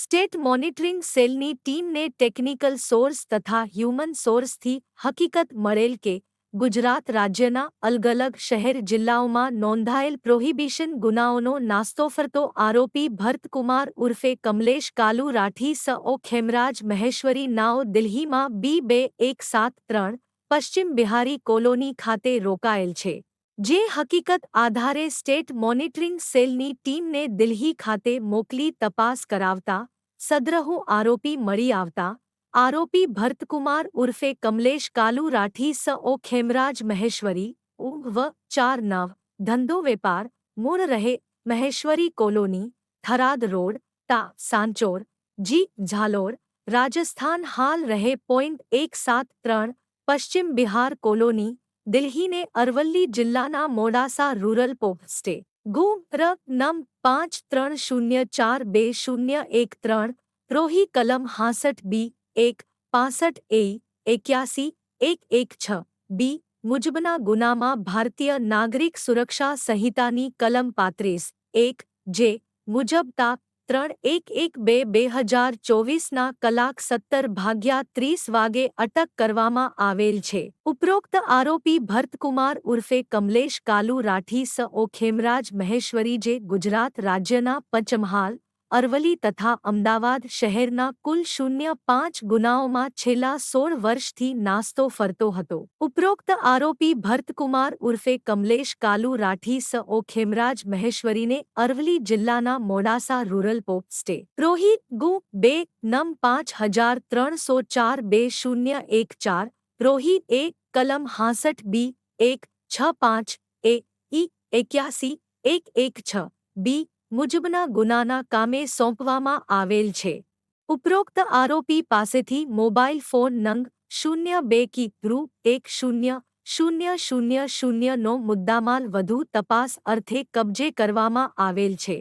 State monitoring સેલની ટીમને technical source તથા હ્યુમન સોર્સથી હકીકત મળેલ કે ગુજરાત રાજ્યના અલગ-અલગ શહેર જિલ્લાઓમાં નોંધાયેલ પ્રોહિબિશન ગુનાઓનો નાસ્તોફરતો આરોપી ભરતકુમાર ઉર્ફે કમલેશ કાલુ રાઠી સઓ ખેમરાજ મહેશ્વરી નાઓ દિલ્હીમાં B2173 પશ્ચિમ બિહારી કોલોની ખાતે રોકાયેલ છે, જે હકીકત આધારે સ્ટેટ મોનિટરિંગ સેલની ટીમને દિલ્હી ખાતે મોકલી તપાસ કરાવતા સદ્રહુ આરોપી મળી આવતા આરોપી ભરતકુમાર ઉર્ફે કમલેશ કાલુ રાઠી સઓ ખેમરાજ મહેશ્વરી ઉ 49 ધંધો વેપાર મૂળ રહે મહેશ્વરી કોલોની થરાદ રોડ તા સાંચોર જી ઝાલોર રાજસ્થાન હાલ રહે .173 પશ્ચિમ બિહાર કોલોની દિલ્હીને અરવલ્લી જિલ્લાના મોડાસા રૂરલ પોસ્ટે ગું નં 53042013 પ્રોહી કલમ 65B1 65A 81 116 મુજબના ગુનામાં ભારતીય નાગરિક સુરક્ષા સંહિતાની કલમ 35(1) જે મુજબ તા 3/11/2024 કલાક 17:30 વાગે અટક કરવામાં આવેલ છે. ઉપરોક્ત આરોપી ભરતકુમાર ઉર્ફે કમલેશ કાલુ રાઠી સઓ ખેમરાજ મહેશ્વરી જે ગુજરાત રાજ્યના પંચમહાલ, અરવલ્લી તથા અમદાવાદ શહેરના કુલ 05 ગુનાઓમાં છેલ્લા 16 વર્ષથી નાસ્તો ફરતો હતો. ઉપરોક્ત આરોપી ભરતકુમાર ઉર્ફે કમલેશ કાલુ રાઠી સઓ ખેમરાજ મહેશ્વરીને અરવલ્લી જિલ્લાના મોડાસા રૂરલ પોસ્ટે પ્રોહી ગું 2 નં 53042014 પ્રોહી એ કલમ 65B1 65A ઈ 81 116 મુજબના ગુનાના કામે સોંપવામાં આવેલ છે. ઉપરોક્ત આરોપી પાસેથી મોબાઈલ ફોન નંગ 02 નો મુદ્દામાલ વધુ તપાસ અર્થે કબજે કરવામાં આવેલ છે.